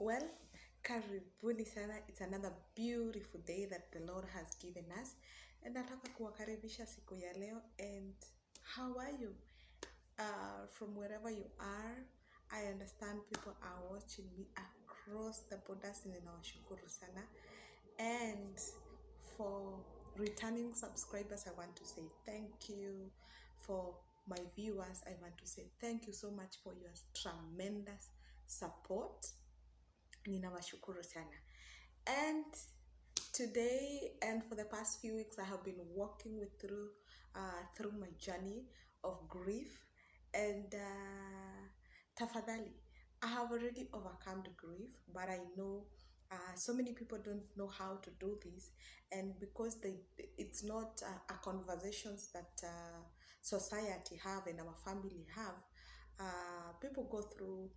Well, karibuni sana. It's another beautiful day that the Lord has given us. And nataka kuwakaribisha siku ya leo. And how are you? From wherever you are, I understand people are watching me across the borders. Ninawashukuru sana. And for returning subscribers, I want to say thank you. For my viewers, I want to say thank you so much for your tremendous support. Ninawashukuru sana. And today and for the past few weeks, I have been walking through my journey of grief. And tafadhali, I have already overcome the grief, but I know so many people don't know how to do this, and because it's not a conversations that society have and our family have. People go through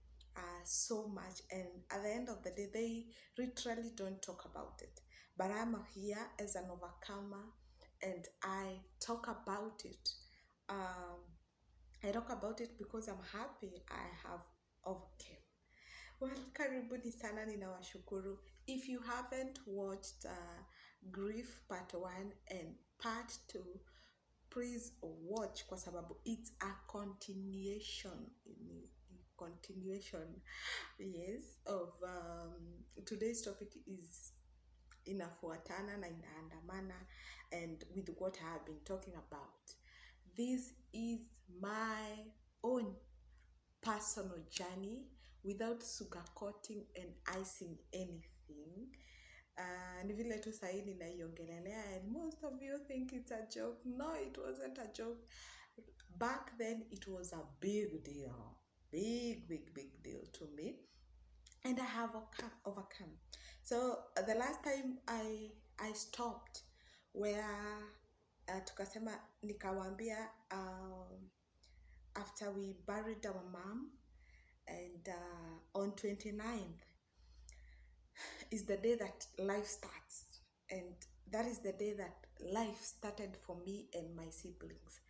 so much, and at the end of the day they literally don't talk about it, but I'm here as an overcomer, and I talk about it. I talk about it because I'm happy I have overcame. Well, karibuni sana, ninawashukuru. If you haven't watched Grief Part 1 and Part 2, please watch kwa sababu it's a continuation yes, of today's topic is inafuatana na inaandamana and with what I have been talking about. This is my own personal journey without sugarcoating and icing anything. Ni vile tu sahi ninaiongelelea, and most of you think it's a joke. No, it wasn't a joke. Back then it was a big deal. Big deal to me. And I have overcome. So the last time I stopped where tukasema nikawambia after we buried our mom, and on 29th is the day that life starts, and that is the day that life started for me and my siblings.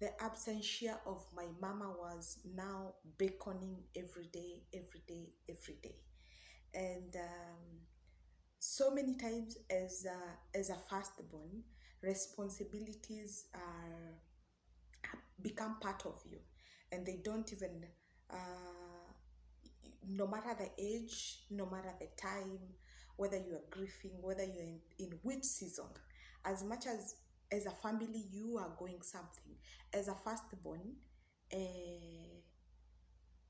The absentia of my mama was now beckoning every day. And so many times as a firstborn, responsibilities become part of you, and they don't even no matter the age, no matter the time, whether you are grieving, whether you're in which season, as much as a family you are going something, as a firstborn,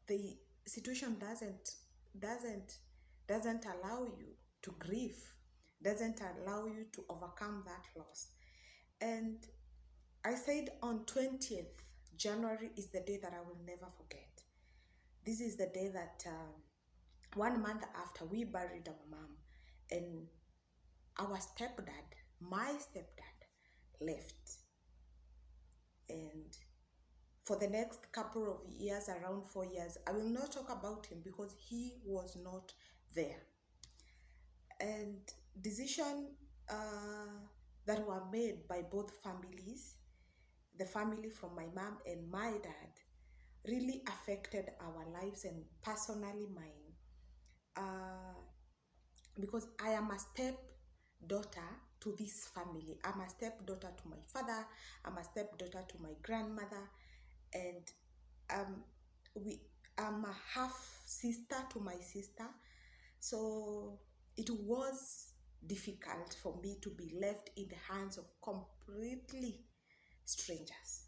the situation doesn't allow you to grieve, doesn't allow you to overcome that loss. And I said on 20th January is the day that I will never forget. This is the day that 1 month after we buried our mom, and my stepdad left. And for the next couple of years, around 4 years, I will not talk about him because he was not there. And decisions that were made by both families, the family from my mom and my dad, really affected our lives and personally mine. Because I am a stepdaughter to this family. I'm a stepdaughter to my father. I'm a stepdaughter to my grandmother. And I'm a half sister to my sister. So it was difficult for me to be left in the hands of completely strangers.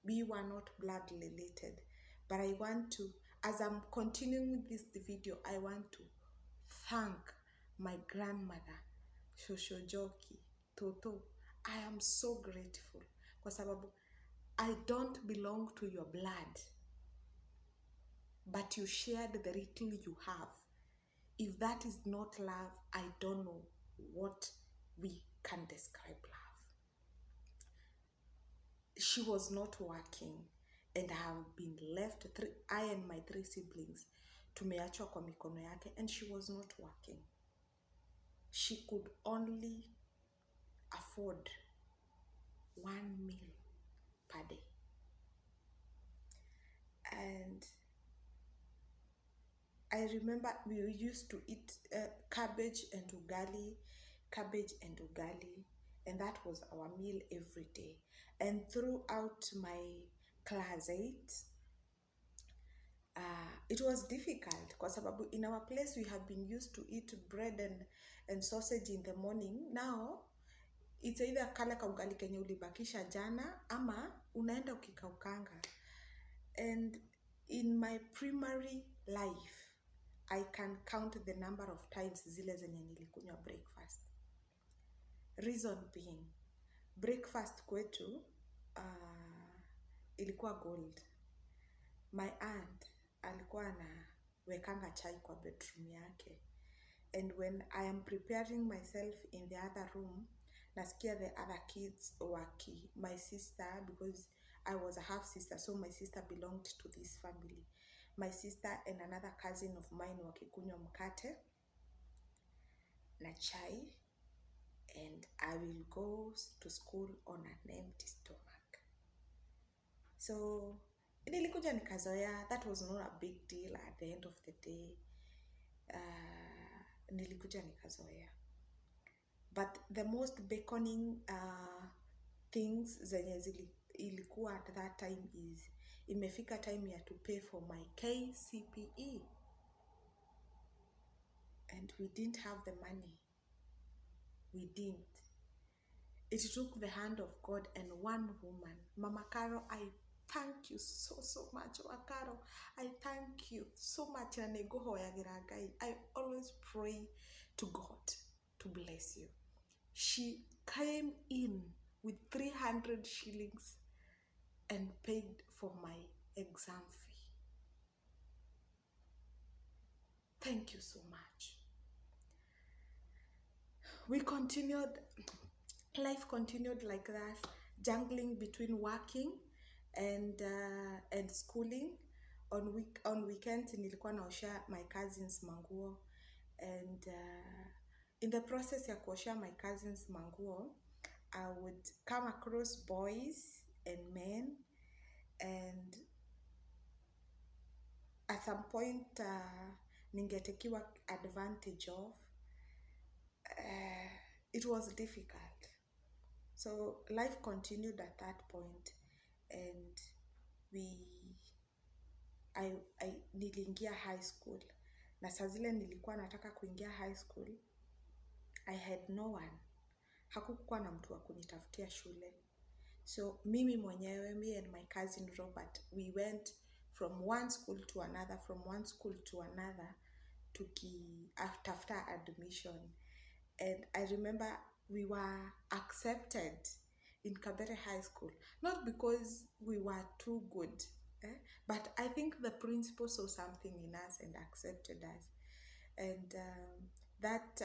We were not blood related. But I want to, as I'm continuing this video, I want to thank my grandmother, Shoshojoki, Toto. I am so grateful kwa sababu I don't belong to your blood, but you shared the little you have. If that is not love, I don't know what we can describe love. She was not working, and I have been left, I and my 3 siblings, tumeachwa kwa mikono yake, and she was not working. She could only afford 1 meal per day. And I remember we used to eat cabbage and ugali, cabbage and ugali, and that was our meal every day. And throughout my class 8, it was difficult kwa sababu in our place we have been used to eat bread and sausage in the morning. Now it's either kale ka ugali kenye ulibakisha jana ama unaenda ukikaukanga. And in my primary life I can count the number of times zile zenye nilikunywa breakfast. Reason being, breakfast kwetu ilikuwa gold. My aunt alikuwa anawekanga chai kwa bedroom yake. And when I am preparing myself in the other room, nasikia the other kids my sister, because I was a half sister, so my sister belonged to this family. My sister and another cousin of mine wakikunywa mkate na chai, and I will go to school on an empty stomach. So nilikuja nikazoea. That was not a big deal at the end of the day. Nilikuja nikazoea. But the most beckoning things zenye ilikuwa at that time is imefika time ya to pay for my KCPE, and we didn't have the money. We didn't. It took the hand of God and one woman. Mama Caro, I thank you so much. Mama Caro, I thank you so much. I always pray to God to bless you. She came in with 300 shillings and paid for my exam fee. Thank you so much. Life continued like that, jungling between working and schooling. On weekends nilikuwa naosha my cousins manguo, and in the process ya kuosha my cousins manguo, I would come across boys and men, and at some point ningetekiwa advantage of. It was difficult. So life continued at that point, and niliingia high school. Na saa zile nilikuwa nataka kuingia high school, I had no one. Hakukuwa na mtu wa kunitafutia shule. So mimi mwenyewe, me and my cousin Robert, we went from one school to another, after admission. And I remember we were accepted in Kabere High School, not because we were too good, but I think the principal saw something in us and accepted us. And that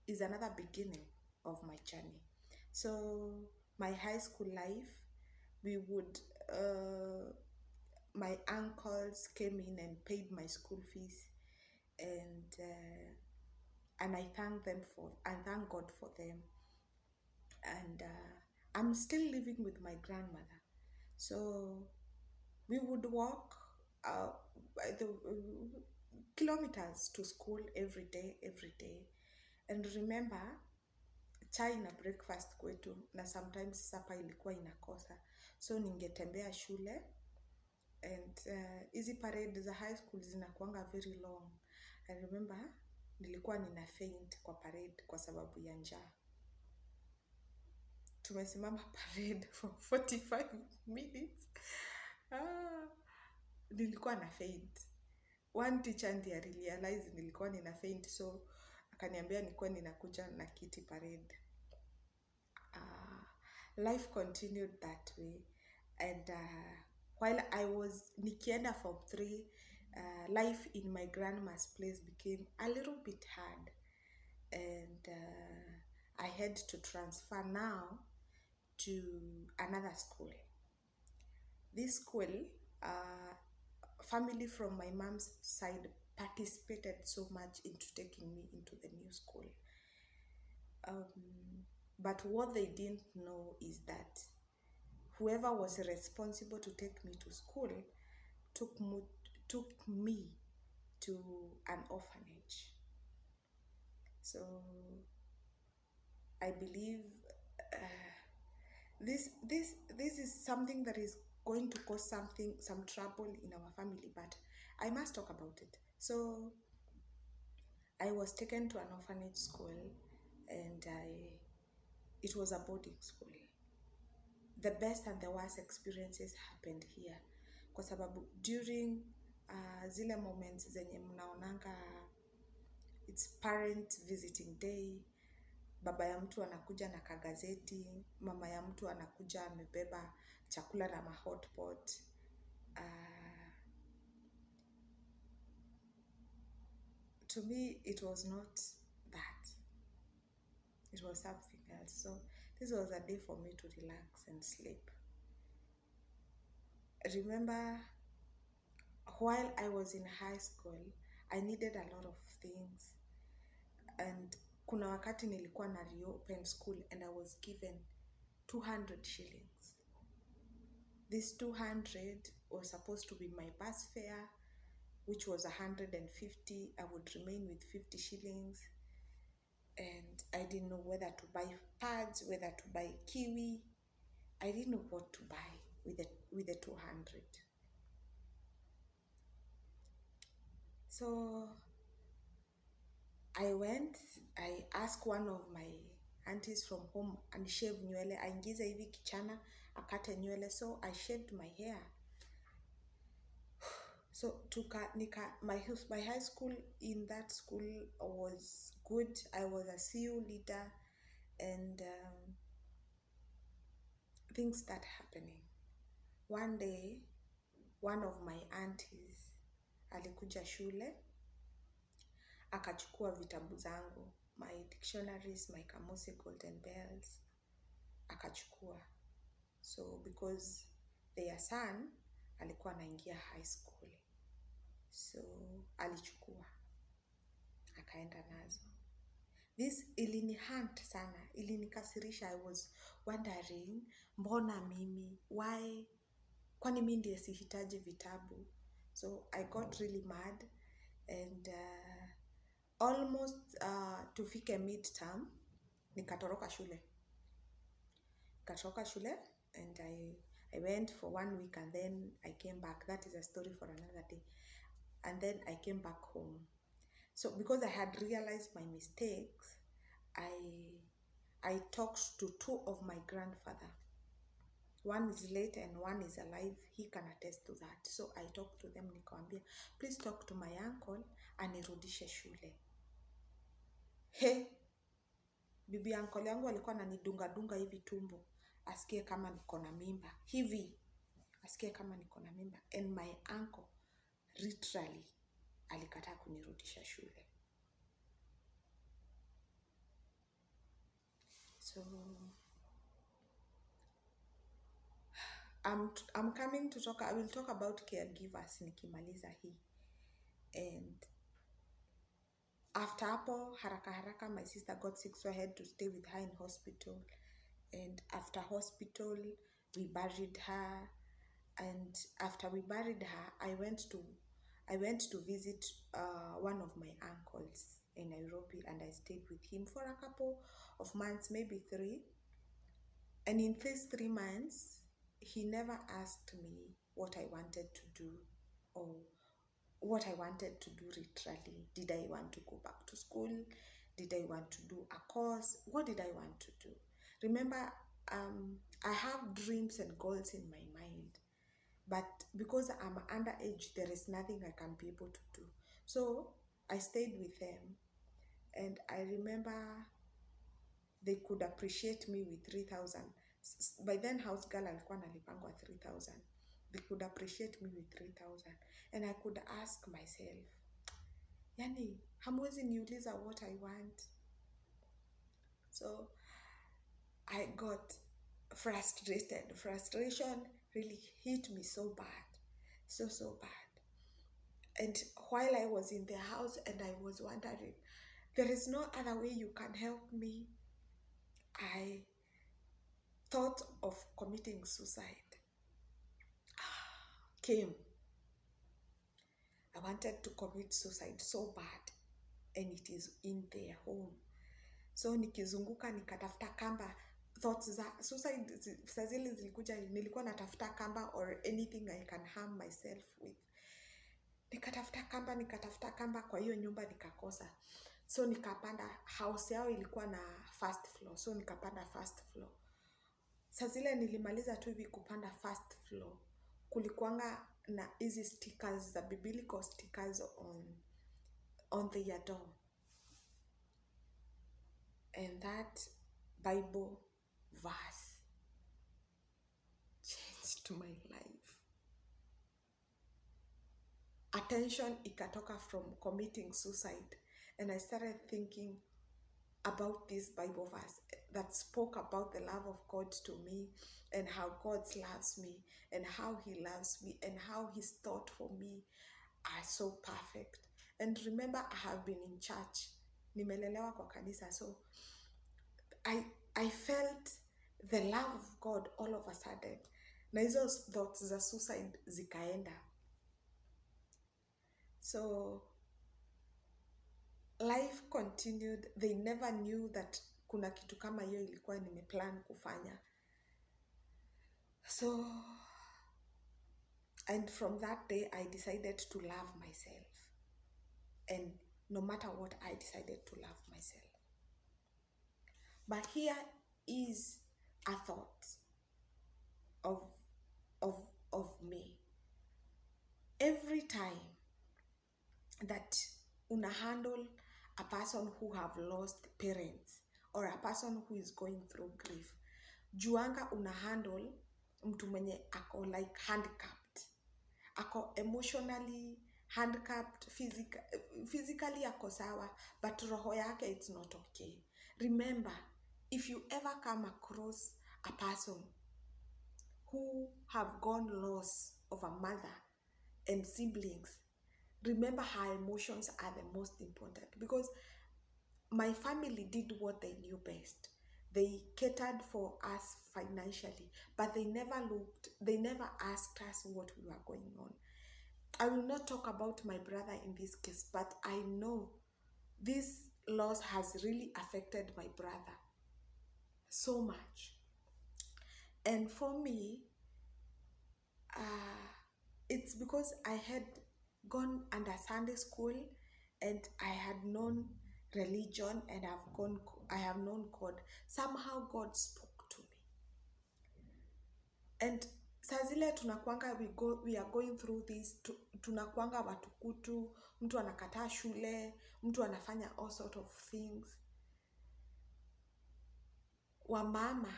is another beginning of my journey. So my high school life, my uncles came in and paid my school fees, and I thank God for them. And I'm still living with my grandmother, so we would walk the kilometers to school every day. And remember, chai na breakfast kwetu, na sometimes supper ilikuwa inakosa, so ningetembea shule. And hizi parade za high school zinakuanga very long. I remember nilikuwa nina faint kwa parade kwa sababu ya njaa. Tumesimama parade for 45 minutes. Nilikuwa na faint. One teacher ndiye realize nilikuwa nina faint, so akaniambia nikuwe ninakuja na kiti parade. Life continued that way, and while I was nikienda form 3, life in my grandma's place became a little bit hard, and I had to transfer now to another school. This school, family from my mom's side participated so much into taking me into the new school. But what they didn't know is that whoever was responsible to take me to school took me to an orphanage. So I believe this is something that is going to cause some trouble in our family, but I must talk about it. So I was taken to an orphanage school, and it was a boarding school. The best and the worst experiences happened here, kwa sababu during zile moments zenye mnaonanga it's parent visiting day, baba ya mtu anakuja na kagazeti, mama ya mtu anakuja amebeba chakula na mahotpot. To me, it was not that. It was something else. So this was a day for me to relax and sleep. Remember, while I was in high school, I needed a lot of things. And kuna wakati nilikuwa na reopen school and I was given 200 shillings. This 200 was supposed to be my bus fare, which was 150. I would remain with 50 shillings. And I didn't know whether to buy pads, whether to buy kiwi. I didn't know what to buy with the 200. So I asked one of my aunties from home and shave nywele, aingize hivi kichana, akate nywele. So I shaved my hair. So my high school, in that school was good. I was a CU leader, and things start happening. One day, one of my aunties alikuja shule, akachukua vitabu zangu, my dictionaries, my kamusi, golden bells, akachukua. So because their son alikuwa anaingia high school, so alichukua akaenda nazo. This ilinihunt sana, ilinikasirisha. I was wondering, mbona mimi? Why? Kwani mimi ndiye sihitaji vitabu? So I got really mad, and almost tufike midterm, nikatoroka shule. And I went for 1 week, and then I came back. That is a story for another day. And then I came back home. So because I had realized my mistakes, I talked to 2 of my grandfather. One is late and one is alive. He can attest to that. So I talked to them, nikamwambia, please talk to my uncle anirudishe shule. He, bibi uncle yangu alikuwa ananidunga hivi tumbo, asikie kama niko na mimba. Hivi, asikie kama niko na mimba. And my uncle literally alikataa kunirudisha shule. So I'm coming to talk, I will talk about caregivers nikimaliza hii. And after hapo, haraka my sister got sick, so I had to stay with her in hospital. And after hospital, we buried her. And after we buried her, I went to visit one of my uncles in Nairobi, and I stayed with him for a couple of months, maybe 3. And in these 3 months, he never asked me what I wanted to do, or what I wanted to do literally. Did I want to go back to school? Did I want to do a course? What did I want to do? Remember, I have dreams and goals in my mind, but because I'm underage, there is nothing I can be able to do. So I stayed with them, and I remember they could appreciate me with 3,000. By then, house girl alikuwa nalipangwa 3,000. They could appreciate me with 3,000. And I could ask myself, yani, hamwezi niuliza what I want? So I got frustrated. Frustration really hit me so bad. So bad. And while I was in the house and I was wondering, there is no other way you can help me, I thought of committing suicide. Came. I wanted to commit suicide so bad, and it is in their home. So nikizunguka nikatafuta kamba, thoughts za suicide saa zile zilikuja, nilikuwa natafuta kamba or anything I can harm myself with. Nikatafuta kamba kwa hiyo nyumba nikakosa. So nikapanda, house yao ilikuwa na first floor, so nikapanda first floor. Saa zile nilimaliza tu hivi kupanda first floor, kulikuanga na hizi stickers, the biblical stickers on the door. And that Bible verse changed my life. Attention ikatoka from committing suicide, and I started thinking about this Bible verse that spoke about the love of God to me, and how God loves me, and how he loves me, and how his thought for me are so perfect. And remember, I have been in church, nimelelewa kwa kanisa, so I felt the love of God all of a sudden, na hizo thoughts za suicide zikaenda. So life continued. They never knew that kuna kitu kama hiyo ilikuwa nimeplan kufanya. So, and from that day I decided to love myself, and no matter what, I decided to love myself. But here is a thought of me. Every time that una handle a person who have lost parents, or a person who is going through grief, juanga una handle mtu mwenye ako like handicapped, ako emotionally handicapped, physically ako sawa, but roho yake it's not okay. Remember, if you ever come across a person who have gone loss of a mother and siblings, remember her emotions are the most important, because my family did what they knew best. They catered for us financially, but they never asked us what we were going on. I will not talk about my brother in this case, but I know this loss has really affected my brother so much. And for me, it's because I had gone under Sunday school, and I had known religion, and I have known God. Somehow God spoke to me. And saa zile tunakuanga we are going through this, tunakuanga watukutu, mtu anakataa shule, mtu anafanya all sort of things. Wamama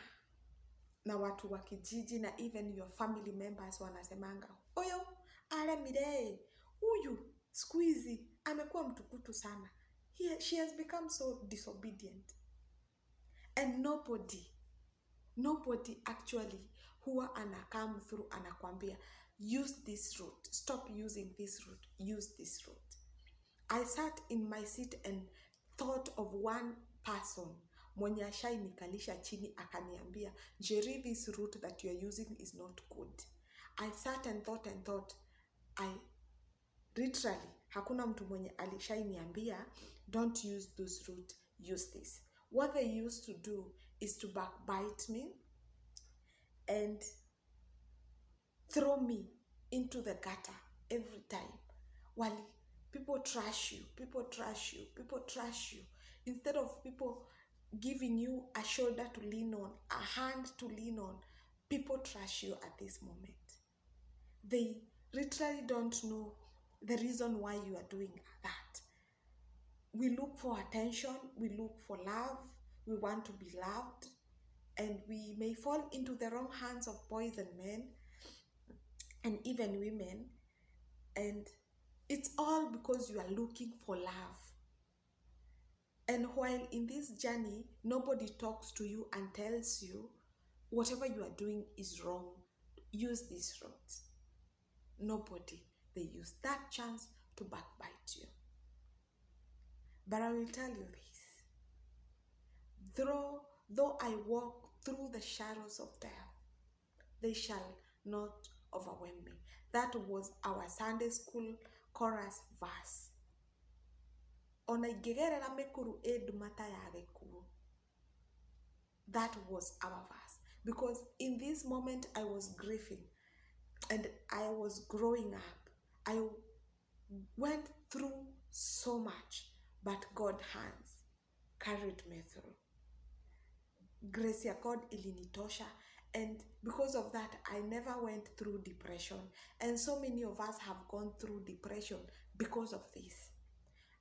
na watu wa kijiji na even your family members wanasemanga, oyo ale miree, huyu siku hizi amekuwa mtukutu sana. She has become so disobedient. And nobody actually huwa ana come through anakwambia, use this route, stop using this route, use this route. I sat in my seat and thought of one person mwenye ashainikalisha chini akaniambia, Jerry, this route that you are using is not good. I sat and thought, literally, hakuna mtu mwenye alishainiambia, don't use this route, use this. What they used to do is to backbite me and throw me into the gutter every time. Wali, people trash you. Instead of people giving you a shoulder to lean on, a hand to lean on, people trash you at this moment. They literally don't know the reason why you are doing that. We look for attention, we look for love, we want to be loved, and we may fall into the wrong hands of boys and men, and even women, and it's all because you are looking for love. And while in this journey, nobody talks to you and tells you whatever you are doing is wrong, use this route. Nobody. They use that chance to backbite you. But I will tell you this. Though I walk through the shadows of death, they shall not overwhelm me. That was our Sunday school chorus verse. Ona ingegerera mikuru edumata ya gikuo. That was our verse. Because in this moment I was grieving and I was growing up. I went through so much, but God's hands carried me through. Grace ya God ilinitosha, and because of that I never went through depression, and so many of us have gone through depression because of this.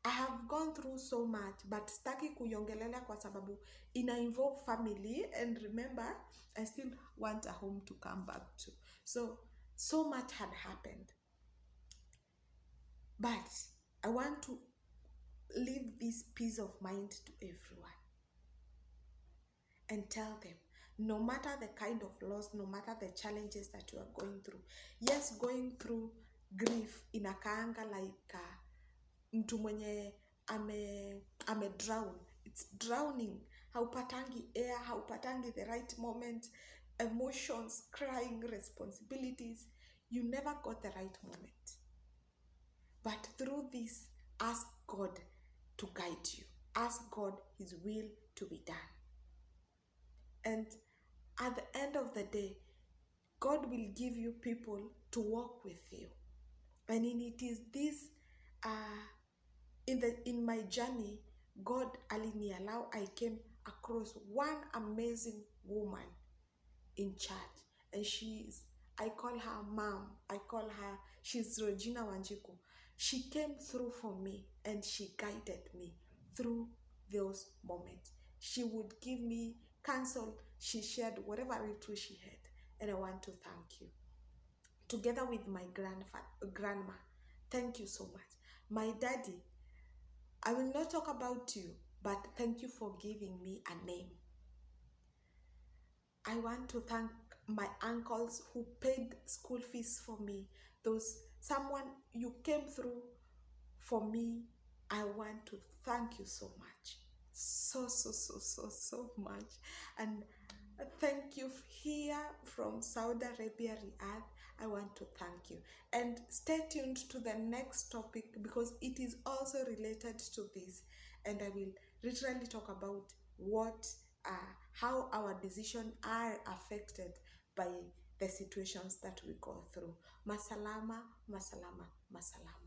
I have gone through so much, but staki kuyongelelea kwa sababu ina involve family, and remember I still want a home to come back to. So much had happened, but I want to leave this peace of mind to everyone and tell them, no matter the kind of loss, no matter the challenges that you are going through. Yes, going through grief inakaanga like mtu mwenye ame drown. It's drowning. Haupatangi air, haupatangi the right moment, emotions, crying, responsibilities. You never got the right moment. But through this, ask God to guide you. Ask God His will to be done. And at the end of the day, God will give you people to walk with you. And it is this, in my journey, God aliniallow, I came across one amazing woman in church. And I call her mom. She's Regina Wanjiku. She came through for me and she guided me through those moments. She would give me counsel. She shared whatever little she had. And I want to thank you. Together with my grandma, thank you so much. My daddy, I will not talk about you, but thank you for giving me a name. I want to thank my uncles who paid school fees for me. Someone you came through for me. I want to thank you so much. So much. And thank you here from Saudi Arabia, Riyadh. I want to thank you. And stay tuned to the next topic because it is also related to this. And I will literally talk about how our decisions are affected by the situations that we go through. Masalama, masalama, masalama.